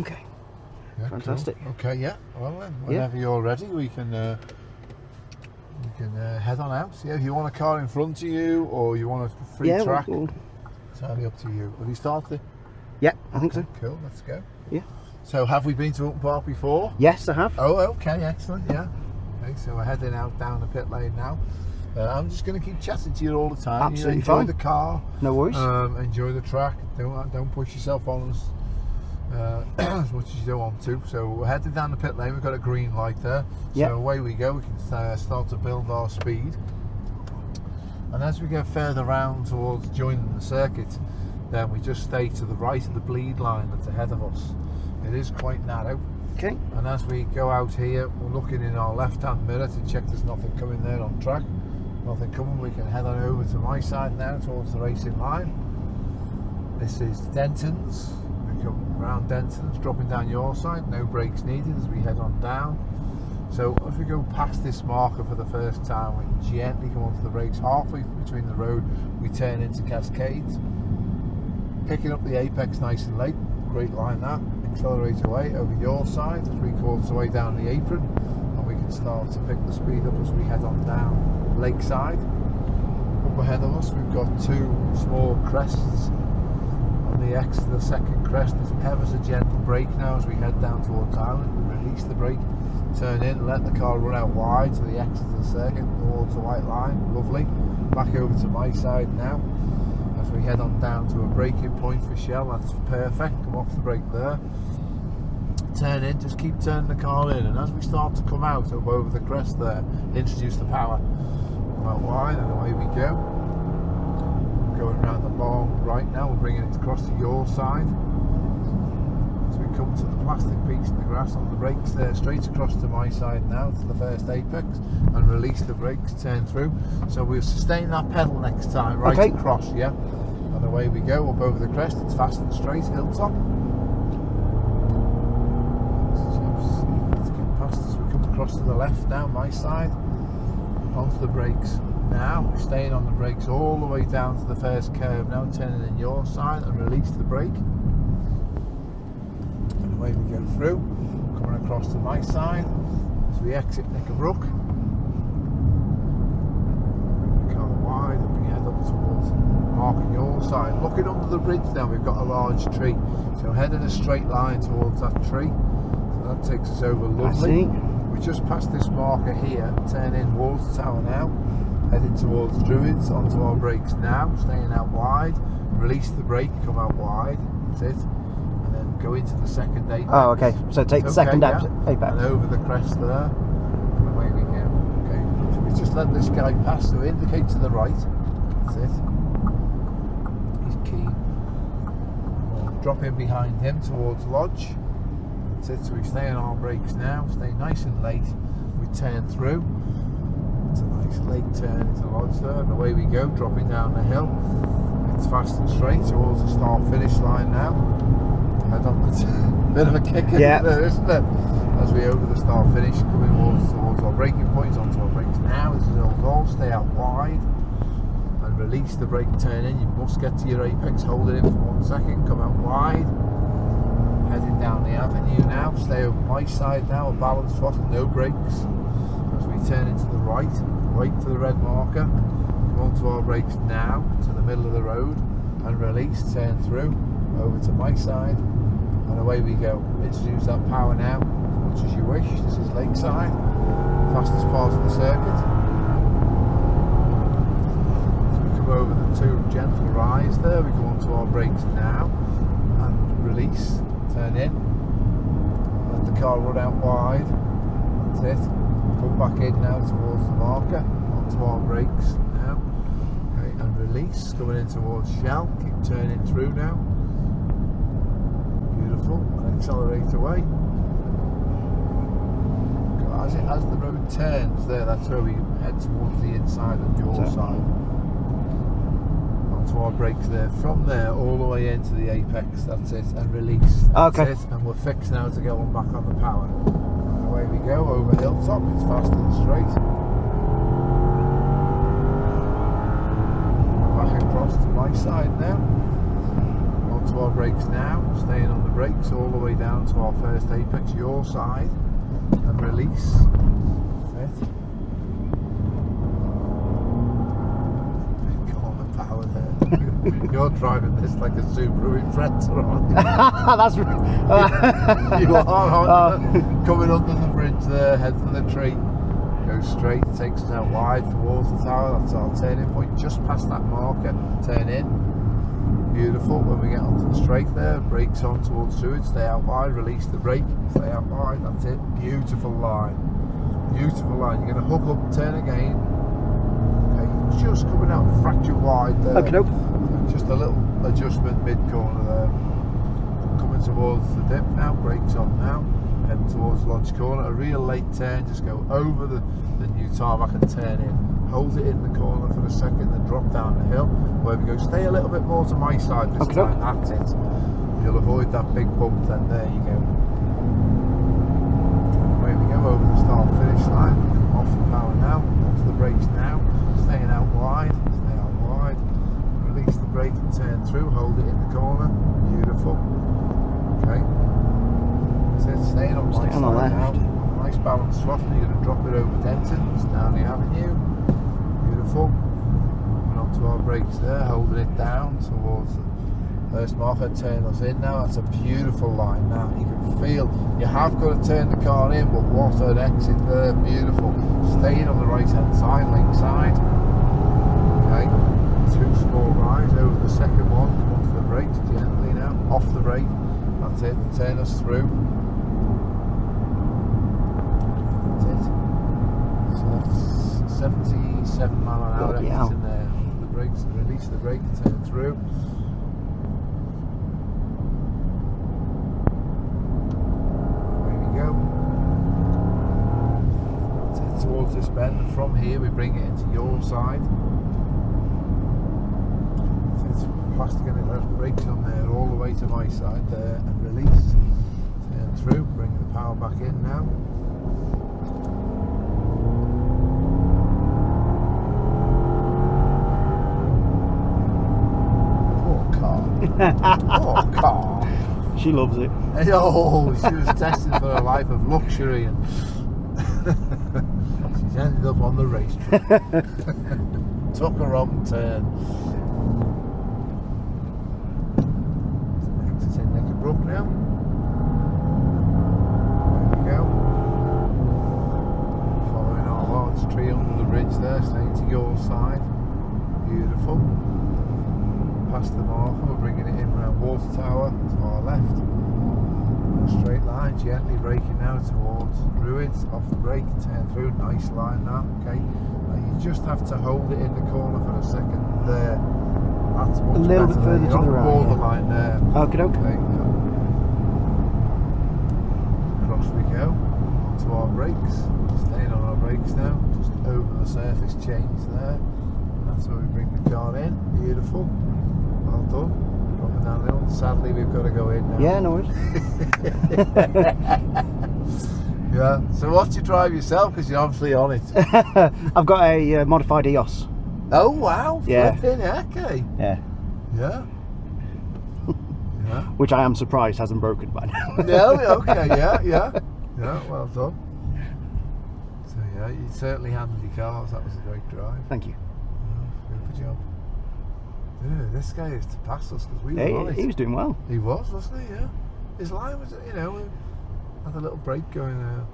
Okay. Yeah, Fantastic. Cool. Okay, yeah. Well then, whenever you're ready, we can head on out. Yeah, if you want a car in front of you or you want a free track, it's entirely up to you. Have you started? Yeah, I think so. Cool, let's go. Yeah. So have we been to Oulton Park before? Yes, I have. Oh, okay, excellent, yeah. Okay, so we're heading out down the pit lane now. I'm just going to keep chatting to you all the time. Absolutely enjoy fine. the car. No worries. Enjoy the track. Don't push yourself on as much as you don't want to. So we're heading down the pit lane. We've got a green light there. So away we go. We can start to build our speed. And as we go further round towards joining the circuit, then we just stay to the right of the bleed line that's ahead of us. It is quite narrow. Okay. And as we go out here, we're looking in our left-hand mirror to check there's nothing coming there on track. Nothing coming. We can head on over to my side now towards the racing line. This is Denton's. We come around Denton's, dropping down your side. No brakes needed as we head on down. So as we go past this marker for the first time, we gently come onto the brakes halfway between the road. We turn into Cascades, picking up the apex nice and late. Great line that. Accelerate away over your side, 3/4 away down the apron, and we can start to pick the speed up as we head on down Lakeside. Up ahead of us we've got two small crests. On the exit of the second crest there's ever so gentle brake now as we head down towards Island. Release the brake, turn in, let the car run out wide to the exit of the circuit towards the white line. Lovely. Back over to my side now as we head on down to a braking point for Shell. That's perfect. Come off the brake there, turn in, just keep turning the car in, and as we start to come out up over the crest there, introduce the power. Come out wide and away we go. Going around the long right now, we're bringing it across to your side. As we come to the plastic piece in the grass on the brakes there, straight across to my side now to the first apex, and release the brakes, turn through. So we'll sustain that pedal next time, right across, yeah? And away we go, up over the crest, it's fast and straight, hilltop. Let's get past as we come across to the left now, my side. Onto the brakes now, staying on the brakes all the way down to the first curve now, turning in your side and release the brake. And away we go through, coming across to my side as we exit Knickerbrook. Bring the car wide and we head up towards marking your side. Looking under the bridge now, we've got a large tree, so head in a straight line towards that tree. So that takes us over lovely. We just passed this marker here, turn in Water Tower now, heading towards Druids, onto our brakes now, staying out wide, release the brake, come out wide, that's it, and then go into the second apex. Oh, okay, so take the second apex. And over the crest there, and away we go. Okay, so we just let this guy pass, so indicate to the right, that's it, he's keen. We'll drop in behind him towards Lodge. That's it, so we stay on our brakes now, stay nice and late, we turn through, it's a nice late turn into Lodge there, and away we go, dropping down the hill. It's fast and straight towards the start finish line now. Head on the bit of a kick in there, isn't it? As we over the start finish, coming towards our braking points, onto our brakes now. This is all goal, stay out wide and release the brake, turn in. You must get to your apex, hold it in for 1 second, come out wide. Heading down the avenue now, stay over my side now, a balanced throttle, no brakes. As we turn into the right, wait for the red marker, come onto our brakes now, to the middle of the road, and release, turn through, over to my side, and away we go. Introduce that power now, as much as you wish. This is Lakeside, fastest part of the circuit. As we come over the two gentle rise there, we come onto our brakes now, and release. Turn in, let the car run out wide, that's it, come back in now towards the marker, onto our brakes now, okay, and release, coming in towards Shell, keep turning through now, beautiful, and accelerate away. As the road turns there, that's where we head towards the inside of your side. To our brakes there, from there all the way into the apex, that's it, and release, that's it, and we're fixed now to go on back on the power. And away we go, over hilltop, it's fast and straight. Back across to my side now, onto onto our brakes now, staying on the brakes all the way down to our first apex, your side, and release. That's it. Big corner power there. You're driving this like a Subaru Impreza, aren't you? That's You are, aren't you? Coming under the bridge there, head for the tree. Go straight, takes us out wide towards the tower. That's our turning point, just past that marker. Turn in. Beautiful. When we get onto the straight there, brakes on towards Seward, stay out wide, release the brake, stay out wide. That's it. Beautiful line. Beautiful line. You're going to hook up, turn again. Okay, just coming out fracture wide there. Okay, nope. Just a little adjustment mid corner there. Coming towards the dip now, brakes on now. Heading towards Lodge Corner, a real late turn, just go over the new tarmac and turn in. Hold it in the corner for a second, then drop down the hill. Where we go, stay a little bit more to my side this time, that's it. You'll avoid that big bump, then there you go. And away we go over the start finish line. Off the power now, onto the brakes now. Staying out wide, stay out wide. Release the brake and turn through, hold it in the corner. Beautiful. Okay. Staying on my side now. Nice balanced throttle. You're going to drop it over Denton's down the avenue. Beautiful. Coming onto our brakes there, holding it down towards the first marker. Turn us in now. That's a beautiful line now. You can feel you have got to turn the car in, but what an exit there. Beautiful. Staying on the right hand side, link side. Okay. 2 small rise over the second one. Come onto the brakes gently now. Off the brake. That's it. Turn us through. So that's 77 mile an hour exit in there. The brakes, release the brake, turn through. There we go. Towards this bend, and from here we bring it into your side. It's plastic and it has brakes on there all the way to my side there, and release. Turn through, bring the power back in now. Oh, car. She loves it. Oh, she was destined for a life of luxury, and she's ended up on the racetrack. Took a wrong turn. Exit in Knickerbrook now. There we go. Following our large tree under the bridge there, staying to your side. Beautiful. Past the marker, we're bringing it in around Water Tower to our left. A straight line, gently braking now towards Druids, off the brake, turn through, nice line now, okay. Now you just have to hold it in the corner for a second there. That's much a little better bit further there. to the right. Borderline there. Okay. Across we go, onto our brakes, staying on our brakes now, just over the surface change there. That's where we bring the car in, beautiful. Well done. Dropping down the hill. Sadly, we've got to go in now. Yeah, no worries. Yeah. So, what's you drive yourself? Because you're obviously on it. I've got a modified EOS. Oh wow! Yeah. Flipping heck, eh? Yeah. Yeah. Yeah. Which I am surprised hasn't broken by now. No. Okay. Yeah. Yeah. Yeah. Well done. So yeah, you certainly handled your cars. That was a great drive. Thank you. Good job. Yeah, this guy is to pass us because we were on it. He was doing well. He was, wasn't he? Yeah. His line was, you know, had a little break going there.